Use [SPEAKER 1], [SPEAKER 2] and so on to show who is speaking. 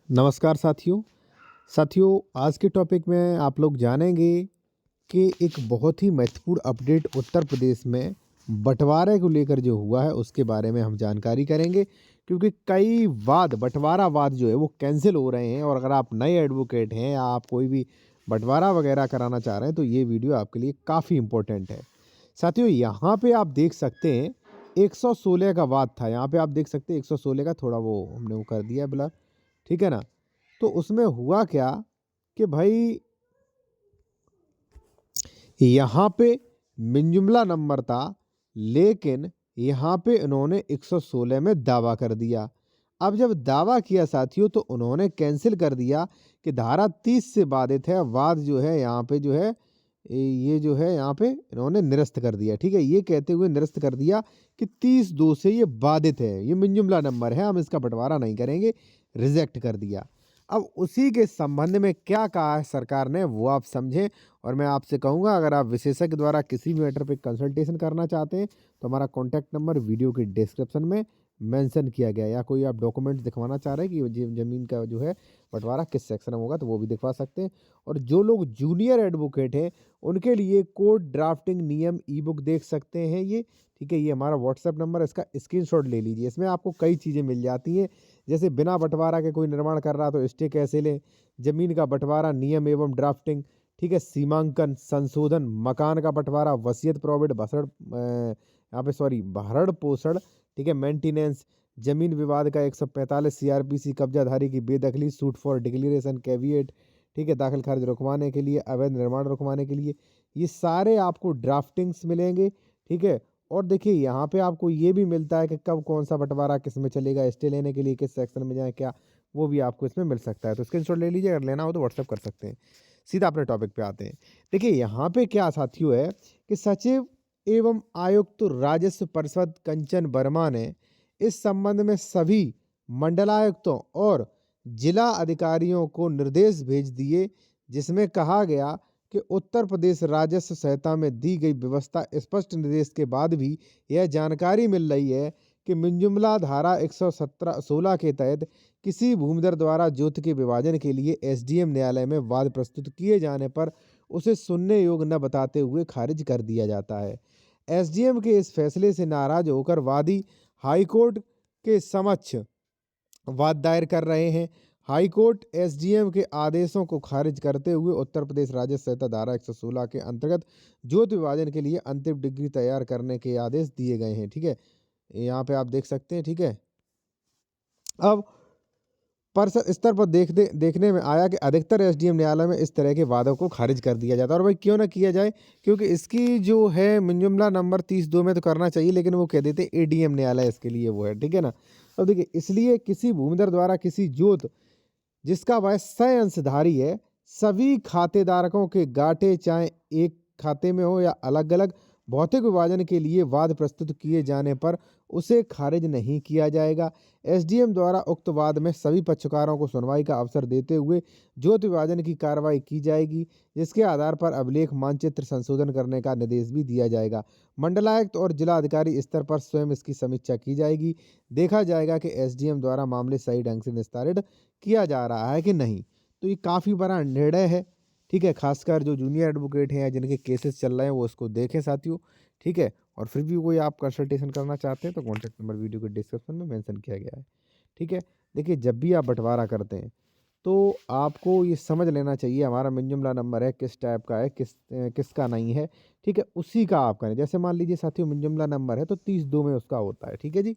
[SPEAKER 1] नमस्कार साथियों। साथियों, आज के टॉपिक में आप लोग जानेंगे कि एक बहुत ही महत्वपूर्ण अपडेट उत्तर प्रदेश में बँटवारे को लेकर जो हुआ है उसके बारे में हम जानकारी करेंगे। क्योंकि कई वाद बँटवारा वाद जो है वो कैंसिल हो रहे हैं और अगर आप नए एडवोकेट हैं या आप कोई भी बँटवारा वगैरह कराना चाह रहे हैं तो ये वीडियो आपके लिए काफ़ी इम्पोर्टेंट है। साथियों, यहाँ पे आप देख सकते हैं 116 का वाद था। यहाँ पे आप देख सकते हैं 116 का थोड़ा वो हमने वो कर दिया ब्लर, ठीक है ना? तो उसमें हुआ क्या कि भाई यहाँ पे मिन-जुमला नंबर था, लेकिन यहाँ पे इन्होंने 116 में दावा कर दिया। अब जब दावा किया साथियों तो उन्होंने कैंसिल कर दिया कि धारा 30 से बाधित है, वाद जो है यहाँ पे जो है ये जो है यहाँ पे इन्होंने निरस्त कर दिया, ठीक है? ये कहते हुए निरस्त कर दिया कि 30(2) से ये बाधित है, ये मिन-जुमला नंबर है, हम इसका बँटवारा नहीं करेंगे, रिजेक्ट कर दिया। अब उसी के संबंध में क्या कहा है सरकार ने वो आप समझें और मैं आपसे कहूँगा अगर आप विशेषज्ञ द्वारा किसी भी मैटर पे कंसल्टेशन करना चाहते हैं तो हमारा कॉन्टैक्ट नंबर वीडियो के डिस्क्रिप्शन में मेंशन किया गया है, या कोई आप डॉक्यूमेंट्स दिखवाना चाह रहे हैं कि ज़मीन का जो है बँटवारा किस सेक्शन में होगा तो वो भी दिखवा सकते हैं। और जो लोग जूनियर एडवोकेट हैं उनके लिए कोर्ट ड्राफ्टिंग नियम ई-बुक देख सकते हैं ये, ठीक है? ये हमारा व्हाट्सएप नंबर है, इसका स्क्रीनशॉट ले लीजिए। इसमें आपको कई चीज़ें मिल जाती हैं, जैसे बिना बँटवारा के कोई निर्माण कर रहा है तो स्टे कैसे लें, ज़मीन का बँटवारा नियम एवं ड्राफ्टिंग, ठीक है? सीमांकन, संशोधन, मकान का बँटवारा, वसीयत, प्रोविडेंट, यहाँ पे सॉरी भरण-पोषण, ठीक है? मेंटेनेंस, ज़मीन विवाद का 145 सीआरपीसी, कब्जाधारी की बेदखली, सूट फॉर डिक्लेरेशन, कैविएट, ठीक है? दाखिल खारिज रुकवाने के लिए, अवैध निर्माण रुकवाने के लिए, ये सारे आपको ड्राफ्टिंग्स मिलेंगे, ठीक है? और देखिए यहाँ पे आपको ये भी मिलता है कि कब कौन-सा बँटवारा किस में चलेगा, स्टे लेने के लिए किस सेक्शन में जाएँ, क्या, वो भी आपको इसमें मिल सकता है। तो स्क्रीनशॉट ले लीजिए, अगर लेना हो तो व्हाट्सएप कर सकते हैं। सीधा अपने टॉपिक पे आते हैं। देखिए यहाँ पे क्या साथियों है कि सचिव एवं आयुक्त राजस्व परिषद कंचन वर्मा ने इस संबंध में सभी मंडलायुक्तों और जिला अधिकारियों को निर्देश भेज दिए, जिसमें कहा गया कि उत्तर प्रदेश राजस्व संहिता में दी गई व्यवस्था स्पष्ट निर्देश के बाद भी यह जानकारी मिल रही है कि मिन-जुमला धारा 116 के तहत किसी भूमिधर द्वारा जोत के विभाजन के लिए एसडीएम न्यायालय में वाद प्रस्तुत किए जाने पर उसे सुनने योग्य न बताते हुए खारिज कर दिया जाता है। एसडीएम के इस फैसले से नाराज होकर वादी हाईकोर्ट के समक्ष वाद दायर कर रहे हैं। हाईकोर्ट एसडीएम के आदेशों को खारिज करते हुए उत्तर प्रदेश राजस्व संहिता धारा 116 के अंतर्गत जोत विभाजन के लिए अंतिम डिग्री तैयार करने के आदेश दिए गए हैं, ठीक है? यहाँ पे आप देख सकते हैं, ठीक है? अब परिषद स्तर पर देखने में आया कि अधिकतर एसडीएम न्यायालय में इस तरह के वादों को खारिज कर दिया जाता है। और भाई क्यों ना किया जाए, क्योंकि इसकी जो है मिन-जुमला नंबर 30(2) में तो करना चाहिए, लेकिन वो कह देते एडीएम न्यायालय इसके लिए वो है, ठीक है ना? अब देखिए इसलिए किसी भूमिधर द्वारा किसी जोत जिसका वह सह अंशधारी है, सभी खातेदारकों के गांठे चाहे एक खाते में हो या अलग-अलग भौतिक विभाजन के लिए वाद प्रस्तुत किए जाने पर उसे खारिज नहीं किया जाएगा। एसडीएम द्वारा उक्त वाद में सभी पक्षकारों को सुनवाई का अवसर देते हुए जोत विभाजन की कार्रवाई की जाएगी, जिसके आधार पर अभिलेख मानचित्र संशोधन करने का निर्देश भी दिया जाएगा। मंडलायुक्त और जिला अधिकारी स्तर पर स्वयं इसकी समीक्षा की जाएगी। देखा जाएगा कि एसडीएम द्वारा मामले सही ढंग से निस्तारित किया जा रहा है कि नहीं। तो ये काफ़ी बड़ा निर्णय है, ठीक है? खासकर जो जूनियर एडवोकेट हैं या जिनके केसेस चल रहे हैं वो उसको देखें साथियों, ठीक है? और फिर भी कोई आप कंसल्टेशन करना चाहते हैं तो कॉन्टैक्ट नंबर वीडियो के डिस्क्रिप्शन में मेंशन किया गया है, ठीक है? देखिए जब भी आप बँटवारा करते हैं तो आपको ये समझ लेना चाहिए हमारा मिन-जुमला नंबर है किस टाइप का है, किसका नहीं है, ठीक है? उसी का आप करें। जैसे मान लीजिए साथियों मिन-जुमला नंबर है तो 30(2) में उसका होता है, ठीक है जी?